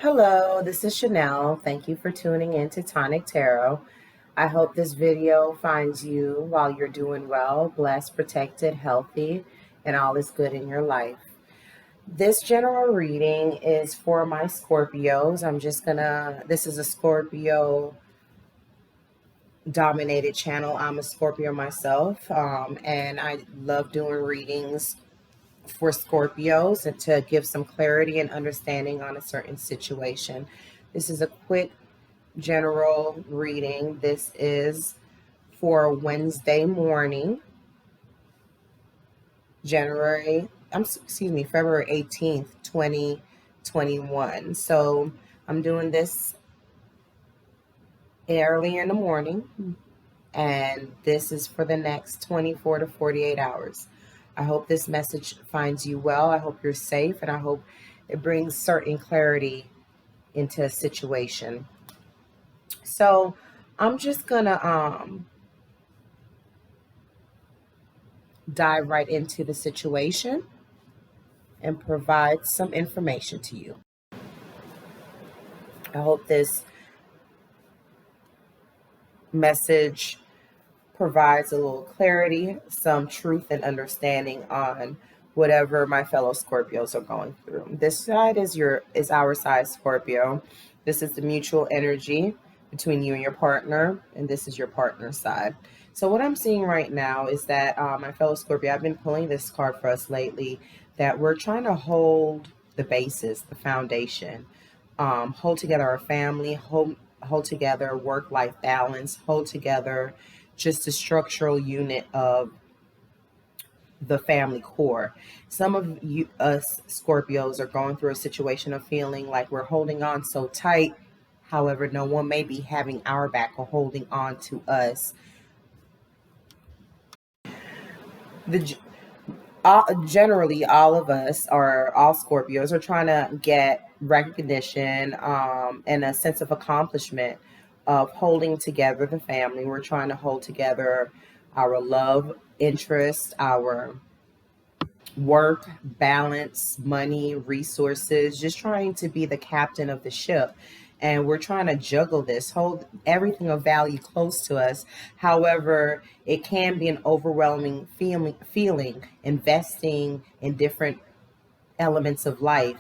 Hello, this is Chanel. Thank you for tuning in to Tonic Tarot. I hope this video finds you while you're doing well, blessed, protected, healthy, and all is good in your life. This general reading is for my Scorpios. This is a Scorpio dominated channel. I'm a Scorpio myself, and I love doing readings for Scorpios and to give some clarity and understanding on a certain situation. This is a quick general reading. This is for Wednesday morning, February 18th, 2021. So I'm doing this early in the morning, and this is for the next 24 to 48 hours. I hope this message finds you well. I hope you're safe, and I hope it brings certain clarity into a situation. So I'm just gonna dive right into the situation and provide some information to you. I hope this message provides a little clarity, some truth and understanding on whatever my fellow Scorpios are going through. This side is our side, Scorpio. This is the mutual energy between you and your partner, and this is your partner's side. So what I'm seeing right now is that my fellow Scorpio, I've been pulling this card for us lately, that we're trying to hold the basis, the foundation, hold together our family, hold together work-life balance, hold together just a structural unit of the family core. Some of us Scorpios are going through a situation of feeling like we're holding on so tight. However, no one may be having our back or holding on to us. Generally, all Scorpios are trying to get recognition and a sense of accomplishment of holding together the family. We're trying to hold together our love, interest, our work, balance, money, resources, just trying to be the captain of the ship. And we're trying to juggle this, hold everything of value close to us. However, it can be an overwhelming feeling investing in different elements of life,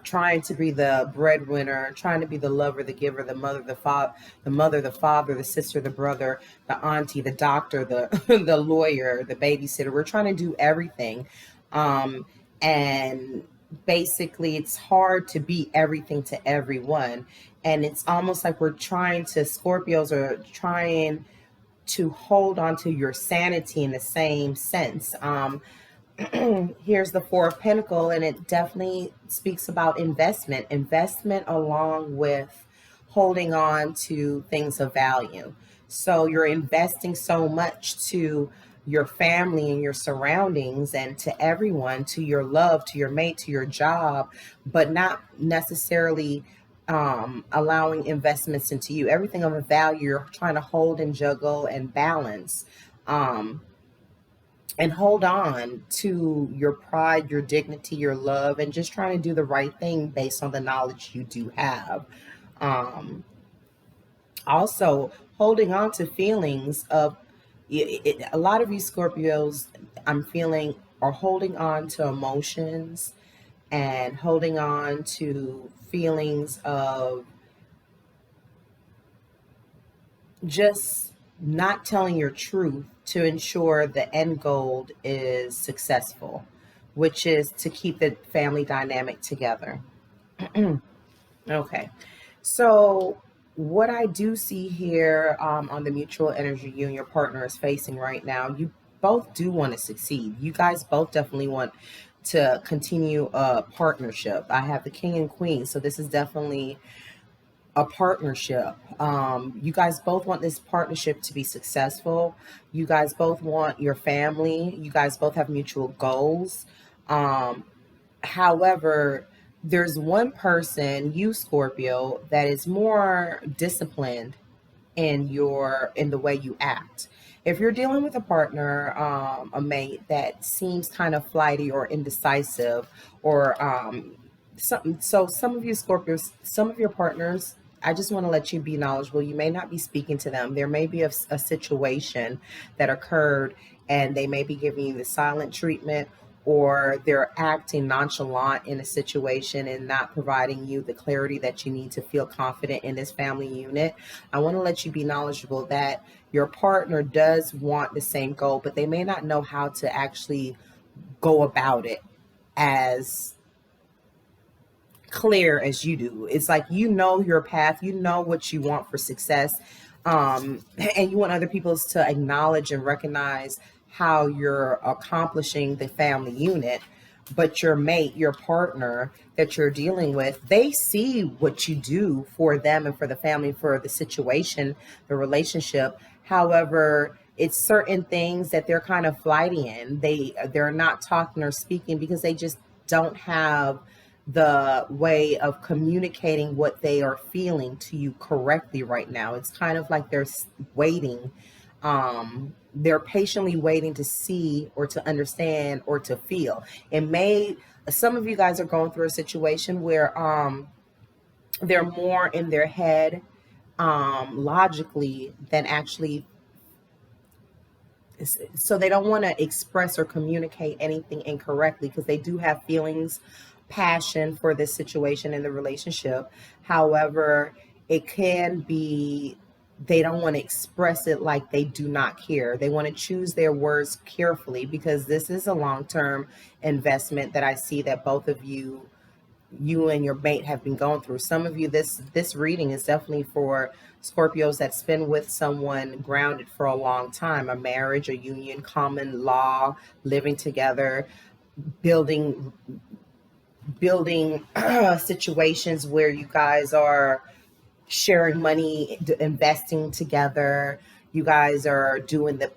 trying to be the breadwinner, trying to be the lover, the giver, the mother, the father, the sister, the brother, the auntie, the doctor, the the lawyer, the babysitter. We're trying to do everything. And basically it's hard to be everything to everyone. And it's almost like Scorpios are trying to hold on to your sanity in the same sense. Here's the Four of Pentacles, and it definitely speaks about investment along with holding on to things of value. So you're investing so much to your family and your surroundings and to everyone, to your love, to your mate, to your job, but not necessarily allowing investments into you. Everything of a value you're trying to hold and juggle and balance. And hold on to your pride, your dignity, your love, and just trying to do the right thing based on the knowledge you do have. Also, holding on to feelings of a lot of you Scorpios, I'm feeling, are holding on to emotions and holding on to feelings of just not telling your truth to ensure the end goal is successful, which is to keep the family dynamic together. Okay, so what I do see here on the mutual energy you and your partner is facing right now, you both do want to succeed. You guys both definitely want to continue a partnership. I have the King and Queen, so this is definitely a partnership. You guys both want this partnership to be successful. You guys both want your family. You guys both have mutual goals. However, there's one person, you Scorpio, that is more disciplined in the way you act. If you're dealing with a partner, a mate that seems kind of flighty or indecisive, or some of you Scorpios, some of your partners, I just want to let you be knowledgeable. You may not be speaking to them. There may be a situation that occurred and they may be giving you the silent treatment, or they're acting nonchalant in a situation and not providing you the clarity that you need to feel confident in this family unit. I want to let you be knowledgeable that your partner does want the same goal, but they may not know how to actually go about it as clear as you do. It's like, you know, your path, you know what you want for success. And you want other people to acknowledge and recognize how you're accomplishing the family unit. But your mate, your partner that you're dealing with, they see what you do for them and for the family, for the situation, the relationship. However, it's certain things that they're kind of flighty in. They're not talking or speaking because they just don't have the way of communicating what they are feeling to you correctly right now. It's kind of like they're waiting. They're patiently waiting to see or to understand or to feel. Some of you guys are going through a situation where they're more in their head logically than actually, so they don't want to express or communicate anything incorrectly because they do have feelings, passion for this situation in the relationship. However, it can be they don't want to express it like they do not care. They want to choose their words carefully because this is a long-term investment that I see that both of you and your mate have been going through. Some of you, this reading is definitely for Scorpios that's been with someone grounded for a long time, a marriage, a union, common law, living together, building situations where you guys are sharing money, investing together. You guys are doing the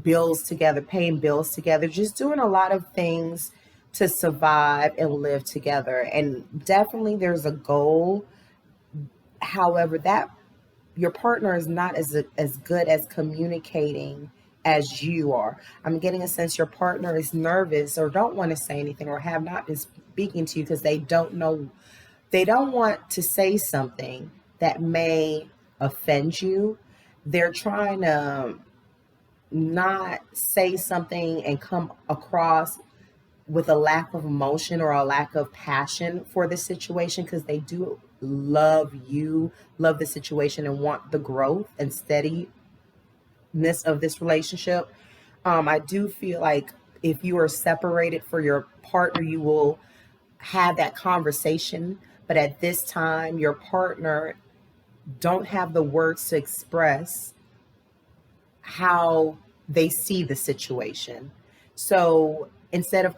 bills together, paying bills together, just doing a lot of things to survive and live together. And definitely there's a goal. However, that your partner is not as good as communicating as you are. I'm getting a sense your partner is nervous or don't want to say anything or have not been speaking to you because they don't know, they don't want to say something that may offend you. They're trying to not say something and come across with a lack of emotion or a lack of passion for the situation because they do love you, love the situation, and want the growth and steadiness of this relationship. I do feel like if you are separated for your partner, you will have that conversation. But at this time, your partner don't have the words to express how they see the situation. So instead of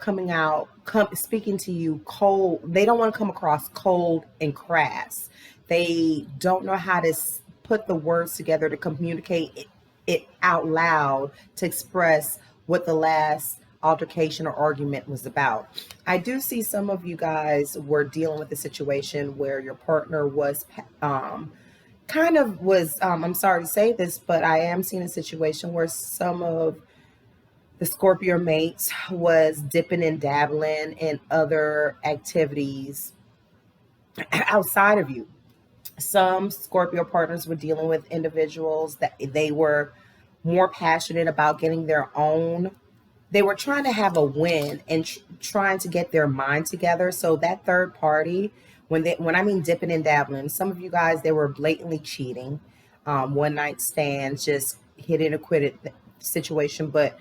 speaking to you cold, they don't want to come across cold and crass. They don't know how to put the words together to communicate it out loud to express what the last altercation or argument was about. I do see some of you guys were dealing with a situation where your partner was kind of was, I'm sorry to say this, but I am seeing a situation where some of the Scorpio mates was dipping and dabbling in other activities outside of you. Some Scorpio partners were dealing with individuals that they were more passionate about getting their own. They were trying to have a win and trying to get their mind together. So that third party, when I mean dipping and dabbling, some of you guys, they were blatantly cheating, one night stands, just hit it or quit it situation. But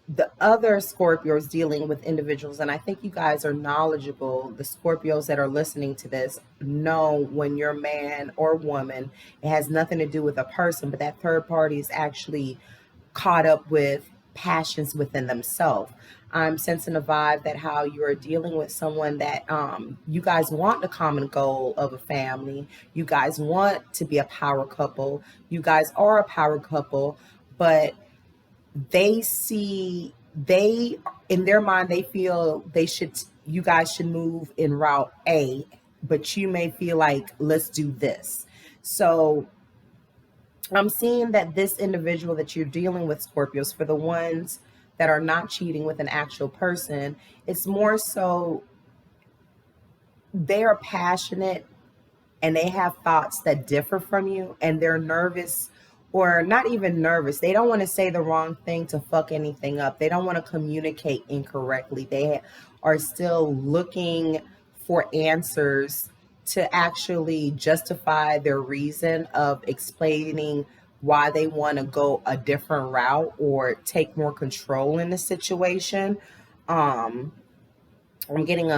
the other Scorpios dealing with individuals, and I think you guys are knowledgeable. The Scorpios that are listening to this know when you're man or woman, it has nothing to do with a person, but that third party is actually caught up with passions within themselves. I'm sensing a vibe that how you are dealing with someone that you guys want the common goal of a family. You guys want to be a power couple. You guys are a power couple, but they in their mind they feel you guys should move in route A, but you may feel like let's do this. So I'm seeing that this individual that you're dealing with, Scorpios, for the ones that are not cheating with an actual person. It's more so they are passionate and they have thoughts that differ from you, and they're nervous, or not even nervous. They don't want to say the wrong thing to fuck anything up. They don't want to communicate incorrectly. They are still looking for answers to actually justify their reason of explaining why they want to go a different route or take more control in the situation. um I'm getting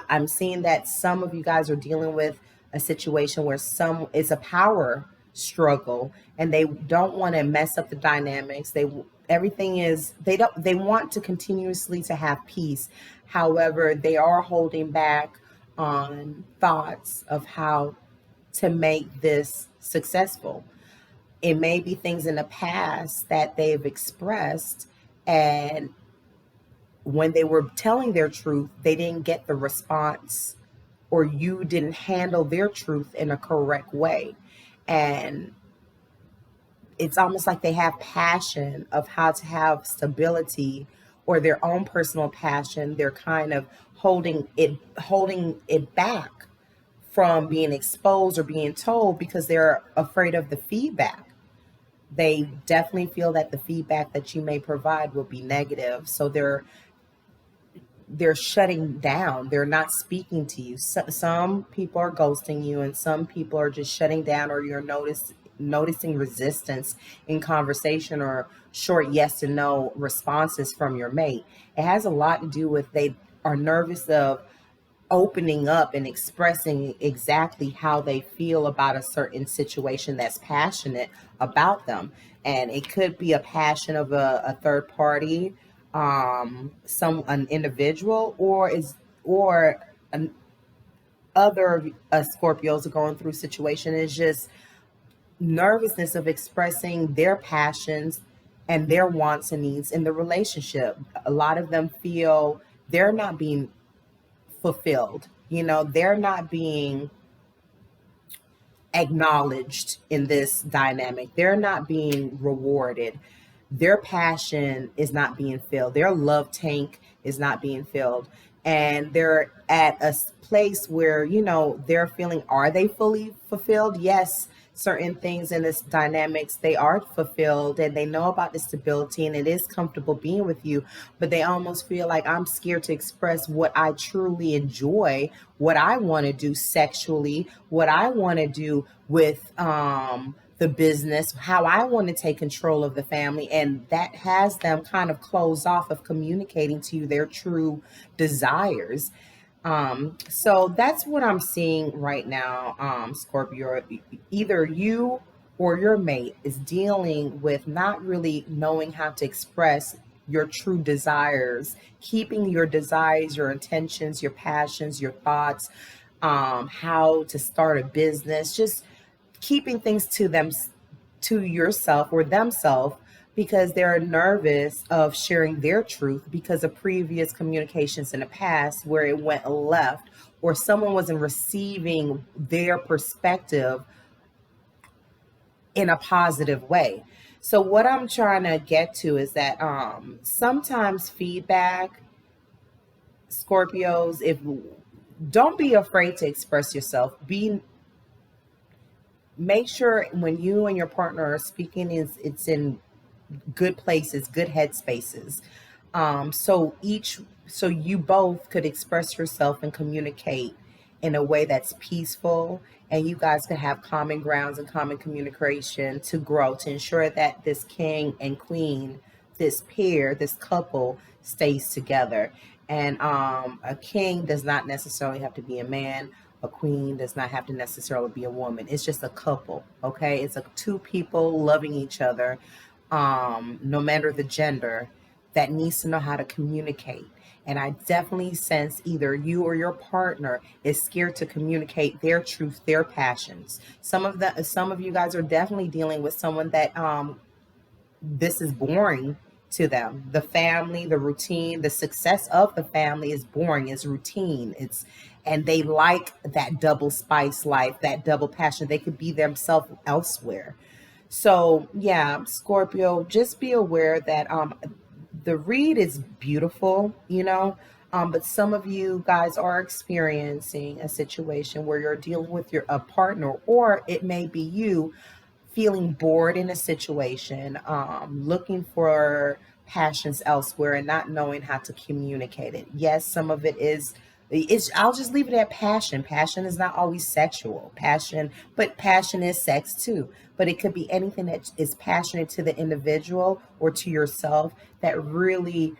I'm seeing that some of you guys are dealing with a situation where some it's a power struggle, and they don't want to mess up the dynamics. Everything is they want to continuously to have peace. However, they are holding back on thoughts of how to make this successful. It may be things in the past that they've expressed, and when they were telling their truth, they didn't get the response, or you didn't handle their truth in a correct way. And it's almost like they have passion of how to have stability, or their own personal passion. They're kind of holding it back from being exposed or being told because they're afraid of the feedback. They definitely feel that the feedback that you may provide will be negative. So they're shutting down. They're not speaking to you. Some people are ghosting you, and some people are just shutting down, or you're noticing resistance in conversation, or short yes and no responses from your mate. It has a lot to do with they are nervous of opening up and expressing exactly how they feel about a certain situation that's passionate about them. And it could be a passion of a third party, an individual, or an other Scorpios are going through situation is just nervousness of expressing their passions and their wants and needs in the relationship. A lot of them feel they're not being fulfilled. They're not being acknowledged in this dynamic. They're not being rewarded. Their passion is not being filled. Their love tank is not being filled. And they're at a place where, they're feeling, are they fully fulfilled? Yes, certain things in this dynamics, they are fulfilled, and they know about the stability, and it is comfortable being with you, but they almost feel like, I'm scared to express what I truly enjoy, what I want to do sexually, what I want to do with the business, how I want to take control of the family. And that has them kind of closed off of communicating to you their true desires. So that's what I'm seeing right now, Scorpio. Either you or your mate is dealing with not really knowing how to express your true desires, keeping your desires, your intentions, your passions, your thoughts, how to start a business, just keeping things to yourself or themselves, because they're nervous of sharing their truth because of previous communications in the past where it went left, or someone wasn't receiving their perspective in a positive way. So what I'm trying to get to is that sometimes feedback, Scorpios, if don't be afraid to express yourself. Make sure when you and your partner are speaking, it's in good places, good headspaces. So you both could express yourself and communicate in a way that's peaceful, and you guys can have common grounds and common communication to grow, to ensure that this king and queen, this pair, this couple stays together. And a king does not necessarily have to be a man. A queen does not have to necessarily be a woman. It's just a couple, okay? It's two people loving each other, no matter the gender, that needs to know how to communicate. And I definitely sense either you or your partner is scared to communicate their truth, their passions. Some of you guys are definitely dealing with someone that this is boring to them. The family, the routine, the success of the family is boring, is routine. And they like that double spice life, that double passion. They could be themselves elsewhere. So yeah, Scorpio, just be aware that the read is beautiful, but some of you guys are experiencing a situation where you're dealing with a partner, or it may be you feeling bored in a situation, looking for passions elsewhere and not knowing how to communicate it. Yes, some of it is. I'll just leave it at passion. Passion is not always sexual. But passion is sex too. But it could be anything that is passionate to the individual or to yourself that really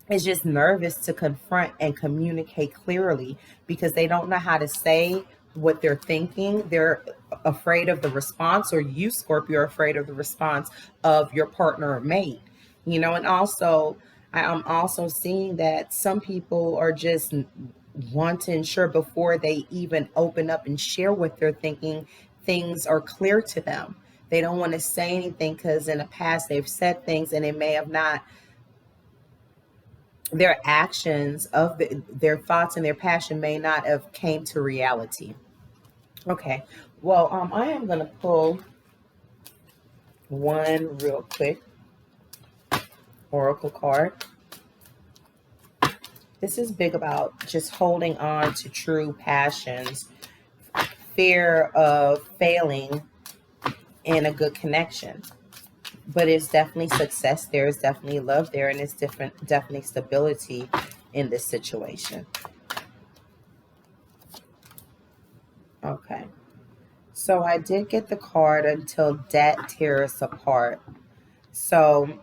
is just nervous to confront and communicate clearly because they don't know how to say what they're thinking. They're afraid of the response, or you, Scorpio, are afraid of the response of your partner or mate. And also, I'm also seeing that some people are just want to ensure before they even open up and share what they're thinking, things are clear to them. They don't want to say anything because in the past they've said things and it may have not, their actions of their thoughts and their passion may not have came to reality. Okay, well, I am going to pull one real quick oracle card. This is big about just holding on to true passions, fear of failing in a good connection. But it's definitely success there, it's definitely love there, and it's definitely stability in this situation. Okay. So I did get the card until debt tears us apart. So,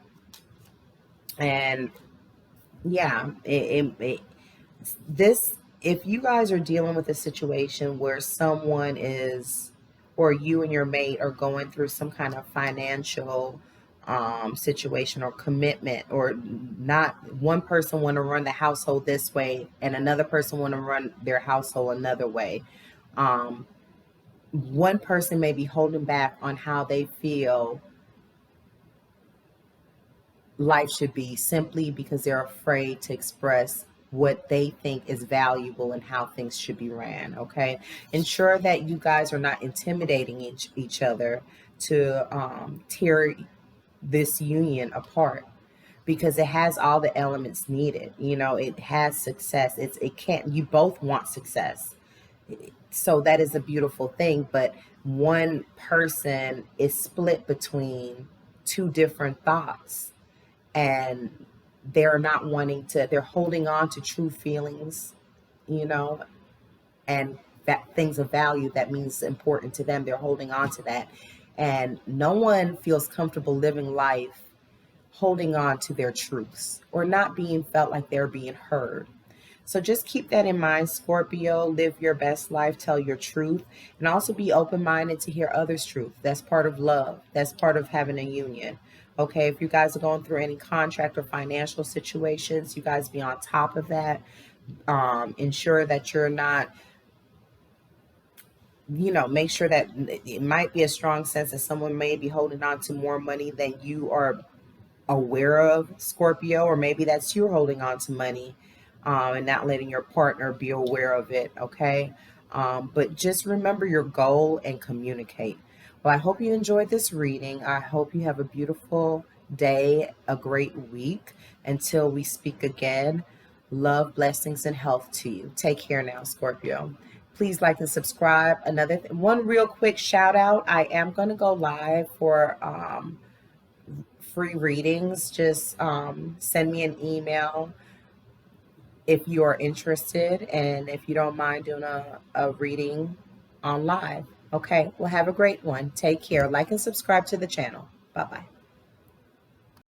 and yeah, this, if you guys are dealing with a situation where someone is, or you and your mate are going through some kind of financial situation or commitment, or not, one person want to run the household this way and another person want to run their household another way. One person may be holding back on how they feel life should be, simply because they're afraid to express what they think is valuable and how things should be ran. Okay, ensure that you guys are not intimidating each other to tear this union apart, because it has all the elements needed. It has success. It can't, you both want success, so that is a beautiful thing. But one person is split between two different thoughts, and they're not wanting to, they're holding on to true feelings, you know and that things of value that means important to them, they're holding on to that, and no one feels comfortable living life holding on to their truths or not being felt like they're being heard. So just keep that in mind, Scorpio. Live your best life, tell your truth, and also be open-minded to hear others' truth. That's part of love. That's part of having a union. Okay, if you guys are going through any contract or financial situations, you guys be on top of that. Ensure that you're not, make sure that it might be a strong sense that someone may be holding on to more money than you are aware of, Scorpio, or maybe that's you holding on to money and not letting your partner be aware of it. Okay. But just remember your goal and communicate. Well, I hope you enjoyed this reading. I hope you have a beautiful day, a great week. Until we speak again, love, blessings, and health to you. Take care now, Scorpio. Please like and subscribe. One real quick shout out. I am going to go live for free readings. Just send me an email if you are interested, and if you don't mind doing a reading on live. Okay, well, have a great one. Take care. Like and subscribe to the channel. Bye-bye.